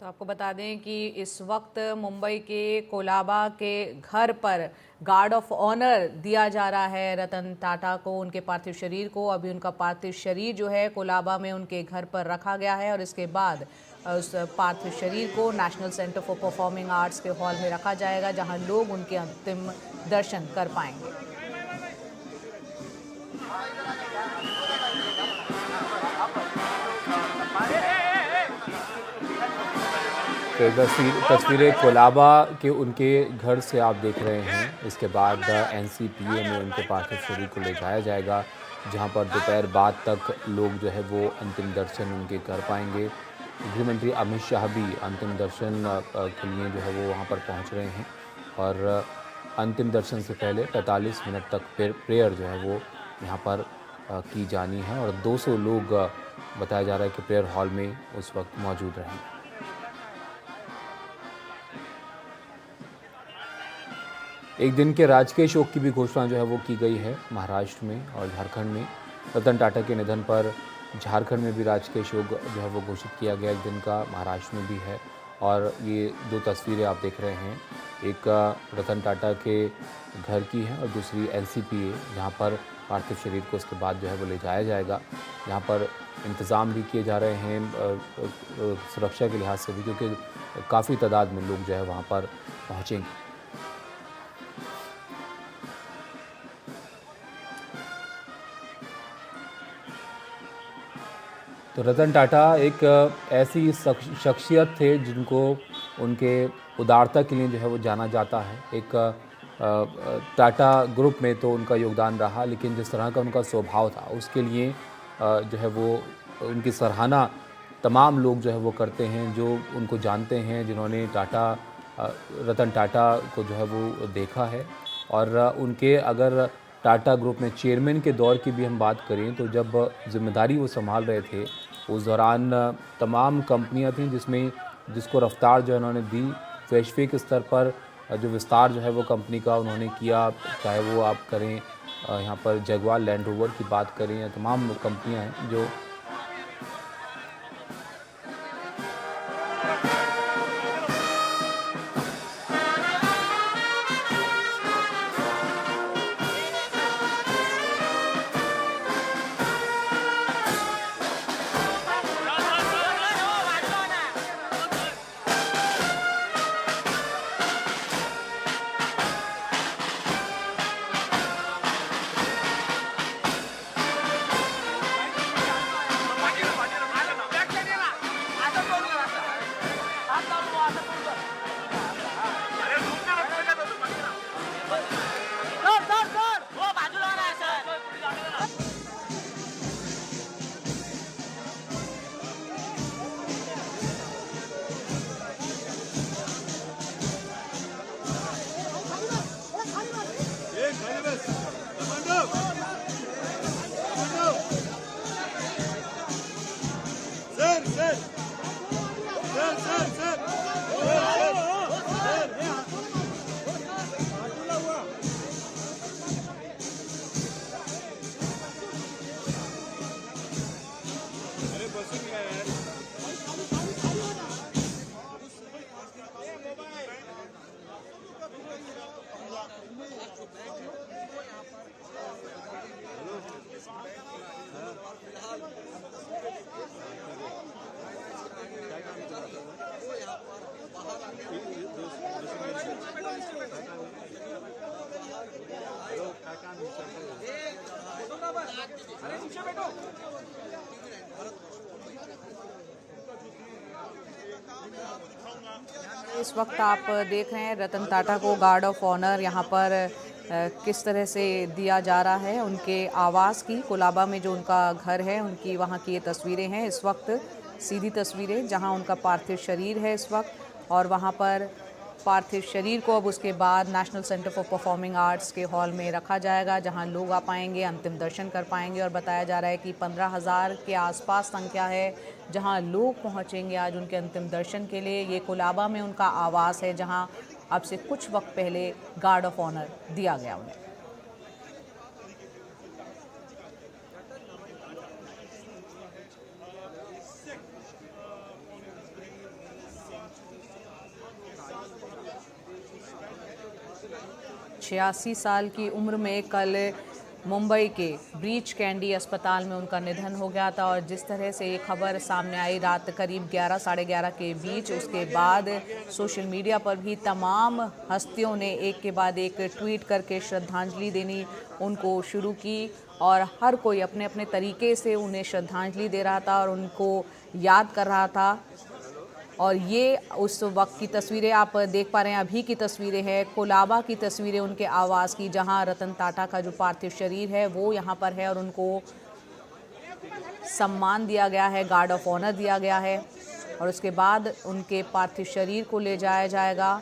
तो आपको बता दें कि इस वक्त मुंबई के कोलाबा के घर पर गार्ड ऑफ ऑनर दिया जा रहा है रतन टाटा को, उनके पार्थिव शरीर को। अभी उनका पार्थिव शरीर जो है कोलाबा में उनके घर पर रखा गया है और इसके बाद उस पार्थिव शरीर को national centre for performing arts के हॉल में रखा जाएगा, जहां लोग उनके अंतिम दर्शन कर पाएंगे। तो तस्वीरें कोलाबा के उनके घर से आप देख रहे हैं। इसके बाद एनसीपीए में उनके पार्थिव शरीर को ले जाया जाएगा, जहां पर दोपहर बाद तक लोग जो है वो अंतिम दर्शन उनके कर पाएंगे। गृह मंत्री अमित शाह भी अंतिम दर्शन के लिए जो है वो वहां पर पहुंच रहे हैं और अंतिम दर्शन से पहले 45 मिनट तक प्रेयर जो है वो यहाँ पर की जानी है और 200 लोग बताया जा रहा है कि प्रेयर हॉल में उस वक्त मौजूद रहेंगे। एक दिन के राजकीय शोक की भी घोषणा जो है वो की गई है महाराष्ट्र में और झारखंड में। रतन टाटा के निधन पर झारखंड में भी राजकीय शोक जो है वो घोषित किया गया एक दिन का, महाराष्ट्र में भी है। और ये दो तस्वीरें आप देख रहे हैं, एक रतन टाटा के घर की है और दूसरी एनसीपीए, जहाँ पर पार्थिव शरीर को उसके बाद जो है वो ले जाया जाएगा। यहाँ पर इंतज़ाम भी किए जा रहे हैं सुरक्षा के लिहाज से भी, क्योंकि काफ़ी तादाद में लोग जो है वहाँ पर पहुँचेंगे। तो रतन टाटा एक ऐसी शख्सियत थे जिनको उनके उदारता के लिए जो है वो जाना जाता है। एक टाटा ग्रुप में तो उनका योगदान रहा, लेकिन जिस तरह का उनका स्वभाव था उसके लिए जो है वो उनकी सराहना तमाम लोग जो है वो करते हैं, जो उनको जानते हैं, जिन्होंने रतन टाटा को जो है वो देखा है। और उनके अगर टाटा ग्रुप में चेयरमैन के दौर की भी हम बात करें तो जब जिम्मेदारी वो संभाल रहे थे उस दौरान तमाम कंपनियां थीं जिसको रफ्तार जो है उन्होंने दी। वैश्विक स्तर पर जो विस्तार जो है वो कंपनी का उन्होंने किया, चाहे वो आप करें यहाँ पर जगुआर लैंड रोवर की बात करें या तमाम कंपनियां हैं जो इस वक्त आप देख रहे हैं रतन टाटा को गार्ड ऑफ ऑनर यहाँ पर किस तरह से दिया जा रहा है। उनके आवास की कोलाबा में जो उनका घर है उनकी वहाँ की ये तस्वीरें हैं इस वक्त, सीधी तस्वीरें जहाँ उनका पार्थिव शरीर है इस वक्त। और वहाँ पर पार्थिव शरीर को अब उसके बाद national centre for performing arts के हॉल में रखा जाएगा, जहां लोग आ पाएंगे, अंतिम दर्शन कर पाएंगे। और बताया जा रहा है कि 15,000 के आसपास संख्या है जहां लोग पहुंचेंगे आज उनके अंतिम दर्शन के लिए। ये कोलाबा में उनका आवास है जहां अब से कुछ वक्त पहले गार्ड ऑफ ऑनर दिया गया उन्हें। 86 साल की उम्र में कल मुंबई के ब्रीच कैंडी अस्पताल में उनका निधन हो गया था। और जिस तरह से ये खबर सामने आई रात करीब 11 साढ़े 11 के बीच, उसके बाद सोशल मीडिया पर भी तमाम हस्तियों ने एक के बाद एक ट्वीट करके श्रद्धांजलि देनी उनको शुरू की। और हर कोई अपने अपने तरीके से उन्हें श्रद्धांजलि दे रहा था और उनको याद कर रहा था। और ये उस वक्त की तस्वीरें आप देख पा रहे हैं, अभी की तस्वीरें हैं, कोलाबा की तस्वीरें उनके आवास की, जहां रतन टाटा का जो पार्थिव शरीर है वो यहां पर है और उनको सम्मान दिया गया है, गार्ड ऑफ ऑनर दिया गया है। और उसके बाद उनके पार्थिव शरीर को ले जाया जाएगा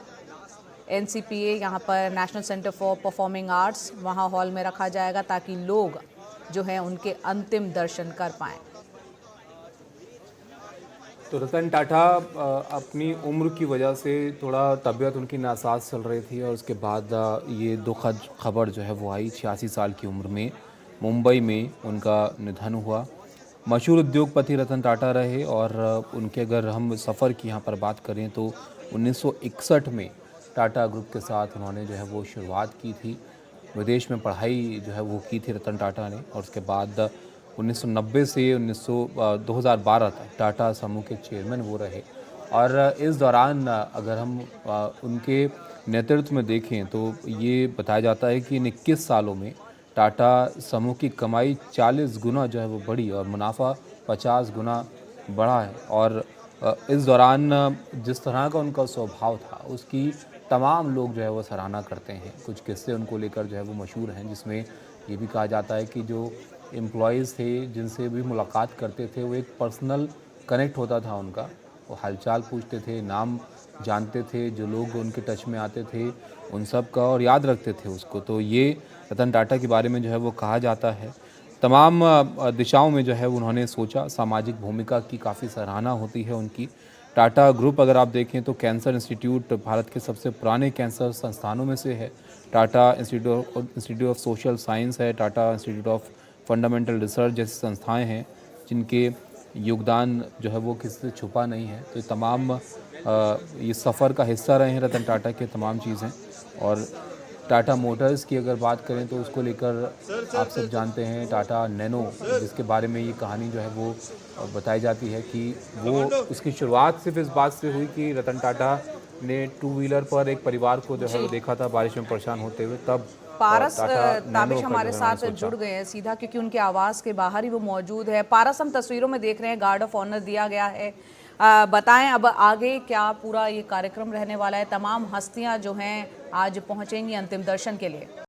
NCPA, यहाँ पर national centre for performing arts, वहाँ हॉल में रखा जाएगा ताकि लोग जो है उनके अंतिम दर्शन कर पाएँ। तो रतन टाटा अपनी उम्र की वजह से थोड़ा तबीयत उनकी नासाज चल रही थी और उसके बाद ये दुखद खबर जो है वो आई। 86 साल की उम्र में मुंबई में उनका निधन हुआ। मशहूर उद्योगपति रतन टाटा रहे और उनके अगर हम सफ़र की यहाँ पर बात करें तो 1961 में टाटा ग्रुप के साथ उन्होंने जो है वो शुरुआत की थी। विदेश में पढ़ाई जो है वो की थी रतन टाटा ने और उसके बाद 1990 से 2012 तक टाटा समूह के चेयरमैन वो रहे। और इस दौरान अगर हम उनके नेतृत्व में देखें तो ये बताया जाता है कि इन 21 सालों में टाटा समूह की कमाई 40 गुना जो है वो बढ़ी और मुनाफा 50 गुना बढ़ा है। और इस दौरान जिस तरह का उनका स्वभाव था उसकी तमाम लोग जो है वो सराहना करते हैं। कुछ किस्से उनको लेकर जो है वो मशहूर हैं, जिसमें ये भी कहा जाता है कि जो एम्प्लॉयज़ थे जिनसे भी मुलाकात करते थे वो एक पर्सनल कनेक्ट होता था उनका, वो हालचाल पूछते थे, नाम जानते थे, जो लोग उनके टच में आते थे उन सब का और याद रखते थे उसको। तो ये रतन टाटा के बारे में जो है वो कहा जाता है। तमाम दिशाओं में जो है उन्होंने सोचा, सामाजिक भूमिका की काफ़ी सराहना होती है उनकी। टाटा ग्रुप अगर आप देखें तो कैंसर इंस्टीट्यूट भारत के सबसे पुराने कैंसर संस्थानों में से है। Tata Institute of Social Science है, Tata Institute of Fundamental Research जैसी संस्थाएं हैं जिनके योगदान जो है वो किसी से छुपा नहीं है। तो तमाम ये सफ़र का हिस्सा रहे हैं रतन टाटा के तमाम चीज़ें। और टाटा मोटर्स की अगर बात करें तो उसको लेकर आप सब जानते हैं, टाटा नैनो जिसके बारे में ये कहानी जो है वो बताई जाती है कि वो उसकी शुरुआत सिर्फ इस बात से हुई कि रतन टाटा ने 2 व्हीलर पर एक परिवार को जो है वो देखा था बारिश में परेशान होते हुए, तब पारस टाटा ताबिश नैनो हमारे का जो है साथ उन्होंने जुड़ सोचा। गए हैं सीधा, क्योंकि उनके आवास के बाहर ही वो मौजूद है। पारस, हम तस्वीरों में देख रहे हैं गार्ड ऑफ ऑनर दिया गया है। बताएं अब आगे क्या पूरा ये कार्यक्रम रहने वाला है। तमाम हस्तियां जो हैं आज पहुंचेंगी अंतिम दर्शन के लिए।